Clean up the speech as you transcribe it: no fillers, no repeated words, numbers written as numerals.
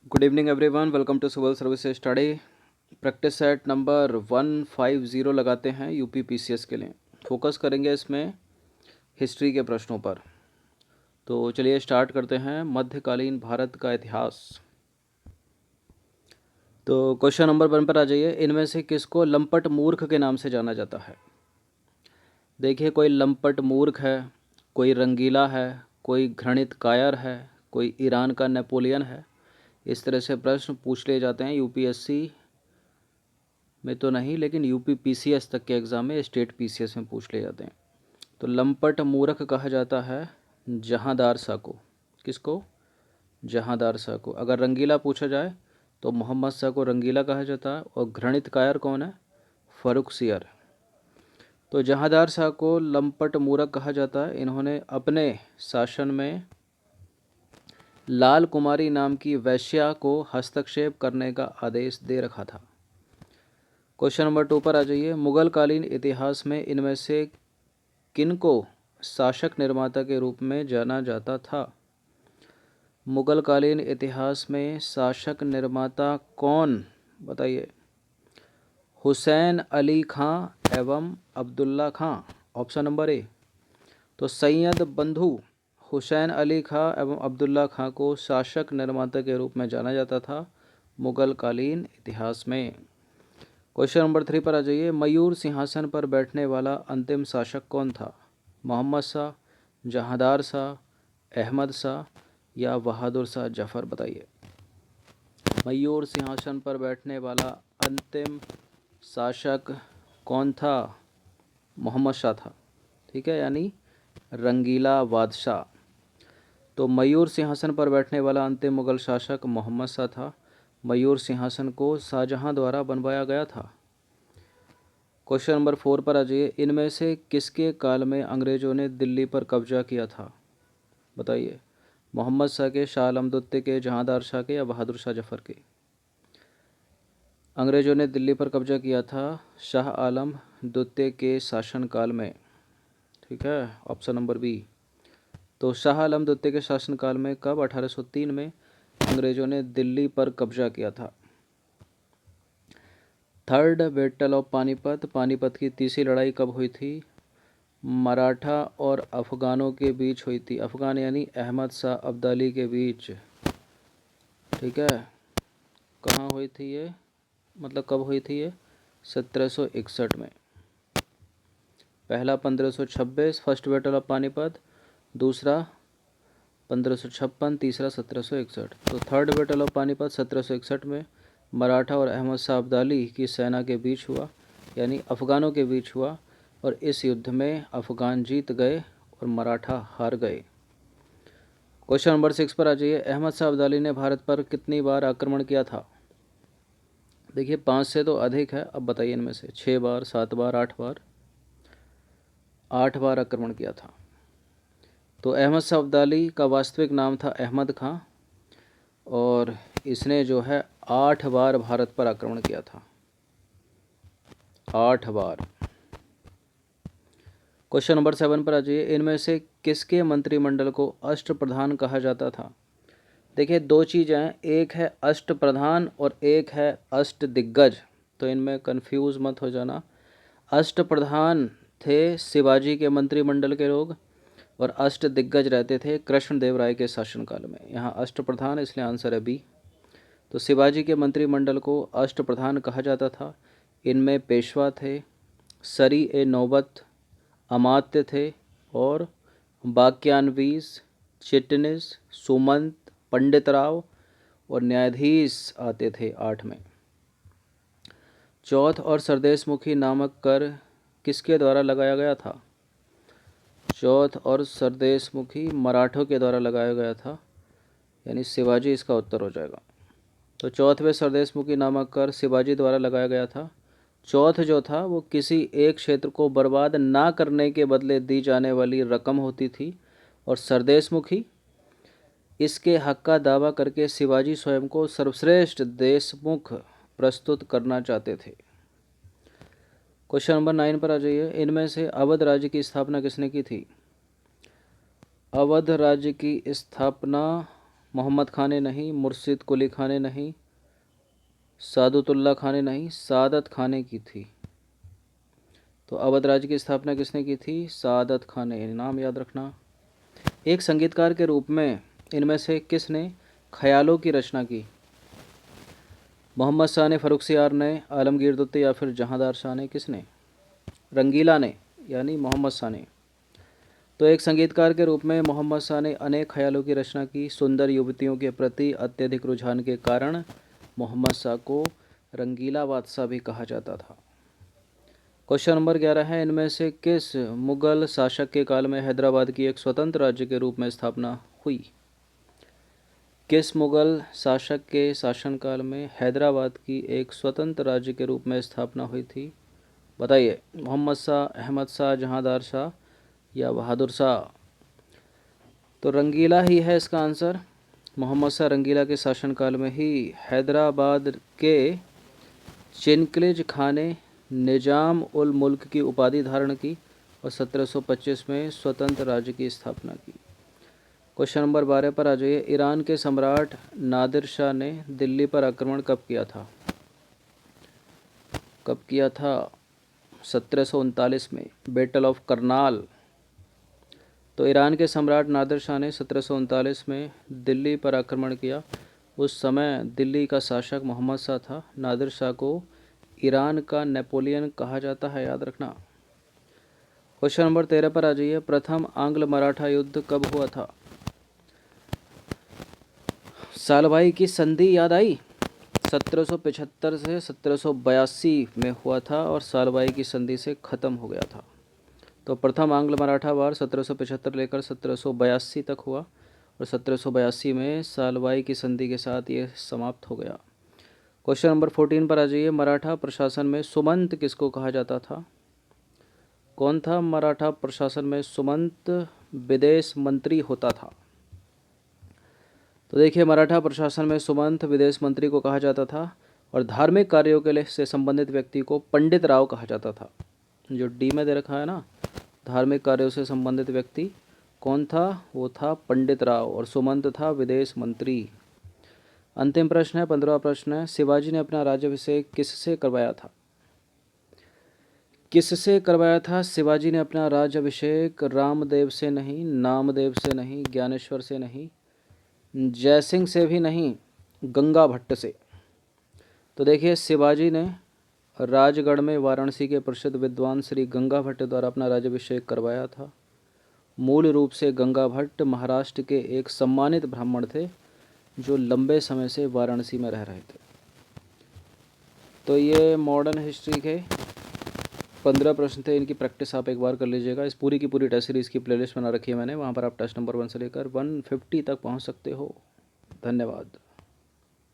Good evening everyone, welcome to civil service study. Practice set number 150 लगाते हैं UP PCS के लिए। Focus करेंगे इसमें हिस्ट्री के प्रश्नों पर। तो चलिए स्टार्ट करते हैं। मध्यकालीन भारत का इतिहास। तो क्वेश्चन नंबर 1 पर आ जाइए। इनमें से किसको लंपट मूर्ख के नाम से जाना जाता है? देखिए, कोई लंपट मूर्ख है, कोई रंगीला है, कोई घृणित कायर है, कोई ईरान का नेपोलियन है। इस तरह से प्रश्न पूछ लिए जाते हैं यूपीएससी में तो नहीं, लेकिन यूपी पीसीएस तक के एग्ज़ाम में, स्टेट पीसीएस में पूछ लिए जाते हैं। तो लंपट मूर्ख कहा जाता है जहांदार शाह को। किसको? जहांदार शाह को। अगर रंगीला पूछा जाए तो मोहम्मद शाह को रंगीला कहा जाता है। और घृणित कायर कौन है? फर्रुखसियर। तो जहांदार शाह को लंपट मूर्ख कहा जाता है। इन्होंने अपने शासन में लाल कुमारी नाम की वैश्या को हस्तक्षेप करने का आदेश दे रखा था। क्वेश्चन नंबर 2 पर आ जाइए। मुगल कालीन इतिहास में इनमें से किनको शासक निर्माता के रूप में जाना जाता था? मुगल कालीन इतिहास में शासक निर्माता कौन? बताइए। हुसैन अली खां एवं Abdullah Khan. Option number A. तो सैयद बंधु हुसैन अली खां एवं अब्दुल्ला खां को शासक निर्माता के रूप में जाना जाता था मुगल कालीन इतिहास में। क्वेश्चन नंबर 3 पर आ जाइए। मयूर सिंहासन पर बैठने वाला अंतिम शासक कौन था? मोहम्मद शाह, जहांदार शाह, अहमद शाह या बहादुर शाह जफर? बताइए। मयूर सिंहासन पर बैठने वाला अंतिम शासक कौन था? मोहम्मद शाह था। ठीक है, यानी रंगीला बादशाह। तो मयूर सिंहासन पर बैठने वाला अंतिम मुगल शासक मोहम्मद शाह था। मयूर सिंहासन को शाहजहां द्वारा बनवाया गया था। क्वेश्चन नंबर 4 पर आ जाइए। इनमें से किसके काल में अंग्रेज़ों ने दिल्ली पर कब्जा किया था? बताइए। मोहम्मद शाह के, शाह आलम द्वितीय के, जहांदार शाह के या बहादुर शाह जफर के? अंग्रेज़ों ने दिल्ली पर कब्जा किया था शाह आलम द्वितीय के शासनकाल में। ठीक है, ऑप्शन नंबर बी। तो शाह आलम द्वितीय के शासनकाल में कब? 1803 में अंग्रेज़ों ने दिल्ली पर कब्जा किया था। Third battle of Panipat. Panipat की तीसरी लड़ाई कब हुई थी? मराठा और अफ़गानों के बीच हुई थी। अफ़गान यानी अहमद शाह अब्दाली के बीच। ठीक है, कहाँ हुई थी ये? मतलब कब हुई थी ये? 1761 में। पहला 1526 फर्स्ट बैटल ऑफ पानीपत, दूसरा 1556, तीसरा 1761। तो थर्ड बैटल ऑफ पानीपत 1761 में मराठा और अहमद शाह अब्दाली की सेना के बीच हुआ, यानी अफ़गानों के बीच हुआ। और इस युद्ध में अफ़गान जीत गए और मराठा हार गए। क्वेश्चन नंबर 6 पर आ जाइए। अहमद शाह अब्दाली ने भारत पर कितनी बार आक्रमण किया था? देखिए, 5 से तो अधिक है। अब बताइए इनमें से 6 बार, 7 बार, 8 बार? 8 बार आक्रमण किया था। तो अहमद शाह अब्दाली का वास्तविक नाम था अहमद खां और इसने जो है 8 बार भारत पर आक्रमण किया था। 8 बार। क्वेश्चन नंबर 7 पर आ जाइए। इनमें से किसके मंत्रिमंडल को अष्टप्रधान कहा जाता था? देखिए, दो चीज़ें हैं, एक है अष्टप्रधान और एक है अष्टदिग्गज। तो इनमें कंफ्यूज मत हो जाना। अष्टप्रधान थे शिवाजी के मंत्रिमंडल के लोग और अष्टदिग्गज रहते थे कृष्णदेव राय के शासनकाल में। यहाँ अष्टप्रधान, इसलिए आंसर है बी। तो शिवाजी के मंत्रिमंडल को अष्टप्रधान कहा जाता था। इनमें पेशवा थे, सरी ए नौबत, अमात्य थे और बाक्यानवीस, चिटनिस, सुमंत, पंडितराव और न्यायाधीश आते थे 8 में। चौथ और सरदेशमुखी नामक कर किसके द्वारा लगाया गया था? चौथ और सरदेशमुखी मराठों के द्वारा लगाया गया था, यानी शिवाजी इसका उत्तर हो जाएगा। तो चौथवें सरदेशमुखी नामक कर शिवाजी द्वारा लगाया गया था। चौथ जो था वो किसी एक क्षेत्र को बर्बाद ना करने के बदले दी जाने वाली रकम होती थी और सरदेशमुखी इसके हक का दावा करके शिवाजी स्वयं को सर्वश्रेष्ठ देशमुख प्रस्तुत करना चाहते थे। क्वेश्चन नंबर 9 पर आ जाइए। इनमें से अवध राज्य की स्थापना किसने की थी? अवध राज्य की स्थापना मोहम्मद खां ने नहीं, मुर्शिद कुली खां ने नहीं, सादतुल्ला खां ने नहीं, सादत खां ने की थी। तो अवध राज्य की स्थापना किसने की थी? सादत खां ने। नाम याद रखना। एक संगीतकार के रूप में इनमें से किसने ख्यालों की रचना की? मोहम्मद शाह ने, फर्रुखसियार ने, आलमगीर दुत्ती या फिर जहांदार शाह ने? किसने? रंगीला ने, यानी मोहम्मद शाह ने। तो एक संगीतकार के रूप में मोहम्मद शाह ने अनेक ख्यालों की रचना की। सुंदर युवतियों के प्रति अत्यधिक रुझान के कारण मोहम्मद शाह को रंगीला बादशाह भी कहा जाता था। क्वेश्चन नंबर 11 है, इनमें से किस मुगल शासक के काल में हैदराबाद की एक स्वतंत्र राज्य के रूप में स्थापना हुई? किस मुगल शासक के शासनकाल में हैदराबाद की एक स्वतंत्र राज्य के रूप में स्थापना हुई थी? बताइए। मोहम्मद शाह, अहमद शाह, जहांदार शाह या बहादुर शाह? तो रंगीला ही है इसका आंसर। मोहम्मद शाह रंगीला के शासनकाल में ही हैदराबाद के चिनकलिज खां ने निजाम उल मुल्क की उपाधि धारण की और 1725 में स्वतंत्र राज्य की स्थापना की। क्वेश्चन नंबर 12 पर आ जाइए। ईरान के सम्राट नादिर शाह ने दिल्ली पर आक्रमण कब किया था? कब किया था? 1739 में, बैटल ऑफ करनाल। तो ईरान के सम्राट नादिर शाह ने 1739 में दिल्ली पर आक्रमण किया। उस समय दिल्ली का शासक मोहम्मद शाह था। नादिर शाह को ईरान का नेपोलियन कहा जाता है, याद रखना। क्वेश्चन नंबर 13 पर आ जाइए। प्रथम आंग्ल मराठा युद्ध कब हुआ था? सालभाई की संधि याद आई? 1775 से 1782 में हुआ था और सालभाई की संधि से ख़त्म हो गया था। तो प्रथम आंग्ल मराठा वार 1775 लेकर 1782 तक हुआ और 1782 में सालभाई की संधि के साथ ये समाप्त हो गया। क्वेश्चन नंबर 14 पर आ जाइए। मराठा प्रशासन में सुमंत किसको कहा जाता था? कौन था मराठा प्रशासन में सुमंत? विदेश मंत्री होता था। तो देखिए, मराठा प्रशासन में सुमंत विदेश मंत्री को कहा जाता था और धार्मिक कार्यों के लिए से संबंधित व्यक्ति को पंडित राव कहा जाता था। जो डी में दे रखा है ना, धार्मिक कार्यों से संबंधित व्यक्ति कौन था? वो था पंडित राव और सुमंत था विदेश मंत्री। अंतिम प्रश्न है, 15वां प्रश्न है। शिवाजी ने अपना राज्याभिषेक किससे करवाया था? किससे करवाया था शिवाजी ने अपना राज्याभिषेक? रामदेव से नहीं, नामदेव से नहीं, ज्ञानेश्वर से नहीं, जयसिंह से भी नहीं, गंगा भट्ट से। तो देखिए, शिवाजी ने राजगढ़ में वाराणसी के प्रसिद्ध विद्वान श्री गंगा भट्ट द्वारा अपना राज्याभिषेक करवाया था। मूल रूप से गंगा भट्ट महाराष्ट्र के एक सम्मानित ब्राह्मण थे जो लंबे समय से वाराणसी में रह रहे थे। तो ये मॉडर्न हिस्ट्री के 15 प्रश्न थे। इनकी प्रैक्टिस आप एक बार कर लीजिएगा। इस पूरी की पूरी टेस्ट सीरीज़ की प्लेलिस्ट बना रखी है मैंने, वहाँ पर आप टेस्ट नंबर 1 से लेकर 150 तक पहुँच सकते हो। धन्यवाद।